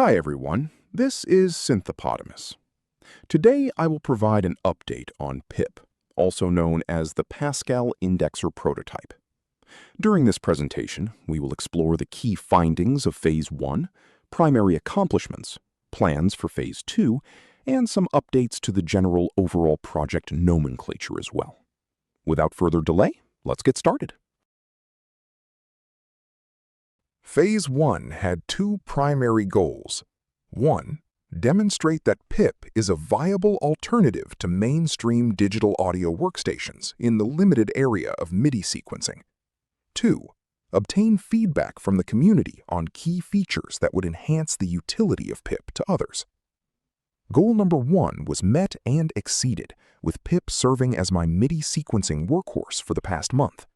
Hi everyone, this is Synthopotamus. Today I will provide an update on PIP, also known as the Pascal Indexer prototype. During this presentation, we will explore the key findings of Phase 1, primary accomplishments, plans for Phase 2, and some updates to the general overall project nomenclature as well. Without further delay, let's get started. Phase 1 had two primary goals. 1. Demonstrate that PIP is a viable alternative to mainstream digital audio workstations in the limited area of MIDI sequencing. 2. Obtain feedback from the community on key features that would enhance the utility of PIP to others. Goal number 1 was met and exceeded, with PIP serving as my MIDI sequencing workhorse for the past month.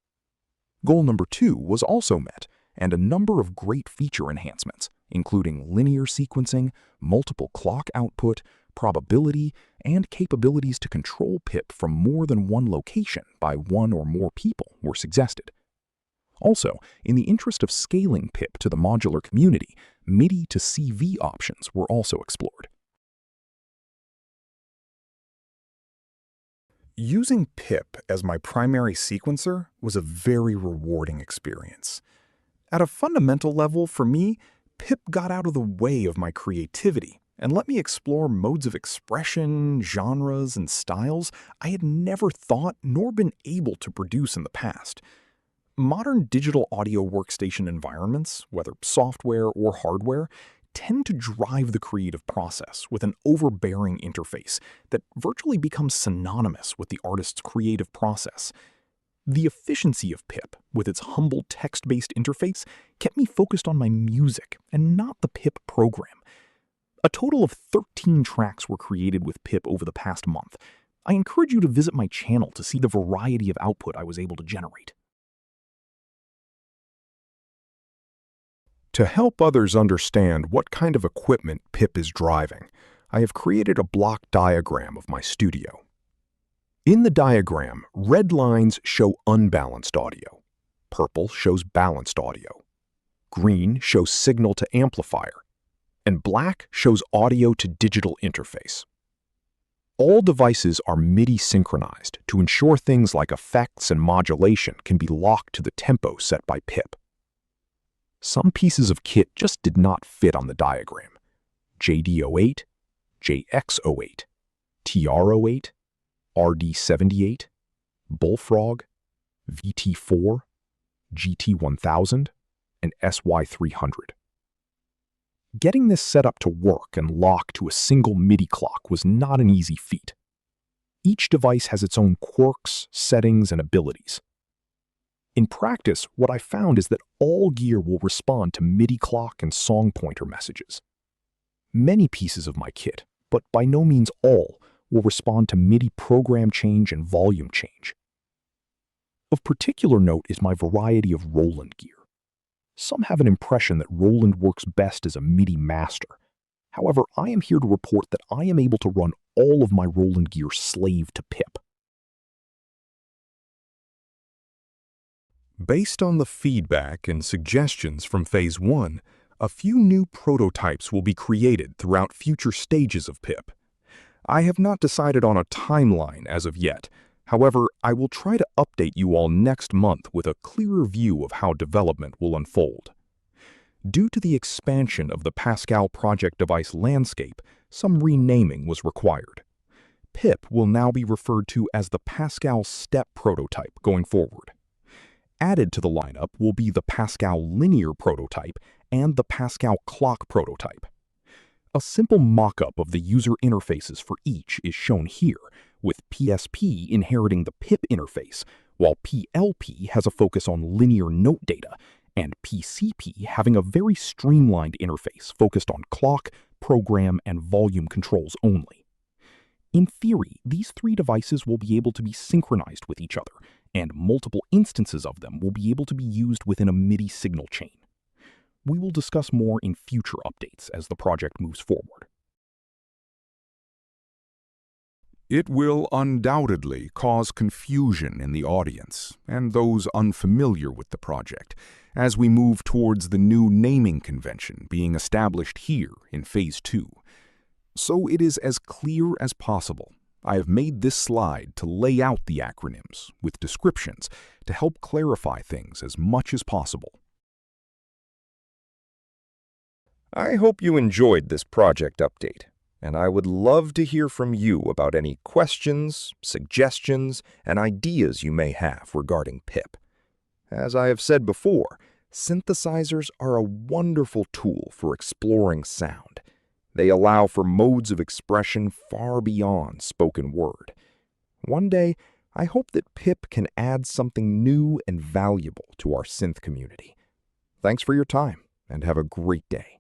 Goal number 2 was also met, and a number of great feature enhancements, including linear sequencing, multiple clock output, probability, and capabilities to control PIP from more than one location by one or more people were suggested. Also, in the interest of scaling PIP to the modular community, MIDI to CV options were also explored. Using PIP as my primary sequencer was a very rewarding experience. At a fundamental level, for me, PIP got out of the way of my creativity and let me explore modes of expression, genres, and styles I had never thought nor been able to produce in the past. Modern digital audio workstation environments, whether software or hardware, tend to drive the creative process with an overbearing interface that virtually becomes synonymous with the artist's creative process. The efficiency of PIP, with its humble text-based interface, kept me focused on my music and not the PIP program. A total of 13 tracks were created with PIP over the past month. I encourage you to visit my channel to see the variety of output I was able to generate. To help others understand what kind of equipment PIP is driving, I have created a block diagram of my studio. In the diagram, red lines show unbalanced audio, purple shows balanced audio, green shows signal to amplifier, and black shows audio to digital interface. All devices are MIDI synchronized to ensure things like effects and modulation can be locked to the tempo set by PIP. Some pieces of kit just did not fit on the diagram: JD08, JX08, TR08, RD78, Bullfrog, VT4, GT1000, and SY300. Getting this setup to work and lock to a single MIDI clock was not an easy feat. Each device has its own quirks, settings, and abilities. In practice, what I found is that all gear will respond to MIDI clock and song pointer messages. Many pieces of my kit, but by no means all, will respond to MIDI program change and volume change. Of particular note is my variety of Roland gear. Some have an impression that Roland works best as a MIDI master. However, I am here to report that I am able to run all of my Roland gear slave to PIP. Based on the feedback and suggestions from Phase 1, a few new prototypes will be created throughout future stages of PIP. I have not decided on a timeline as of yet. However, I will try to update you all next month with a clearer view of how development will unfold. Due to the expansion of the Pascal project device landscape, some renaming was required. PIP will now be referred to as the Pascal Step prototype going forward. Added to the lineup will be the Pascal Linear prototype and the Pascal Clock prototype. A simple mock-up of the user interfaces for each is shown here, with PSP inheriting the PIP interface, while PLP has a focus on linear note data, and PCP having a very streamlined interface focused on clock, program, and volume controls only. In theory, these three devices will be able to be synchronized with each other, and multiple instances of them will be able to be used within a MIDI signal chain. We will discuss more in future updates as the project moves forward. It will undoubtedly cause confusion in the audience and those unfamiliar with the project, as we move towards the new naming convention being established here in Phase 2. So it is as clear as possible. I have made this slide to lay out the acronyms with descriptions to help clarify things as much as possible. I hope you enjoyed this project update, and I would love to hear from you about any questions, suggestions, and ideas you may have regarding PIP. As I have said before, synthesizers are a wonderful tool for exploring sound. They allow for modes of expression far beyond spoken word. One day, I hope that PIP can add something new and valuable to our synth community. Thanks for your time, and have a great day.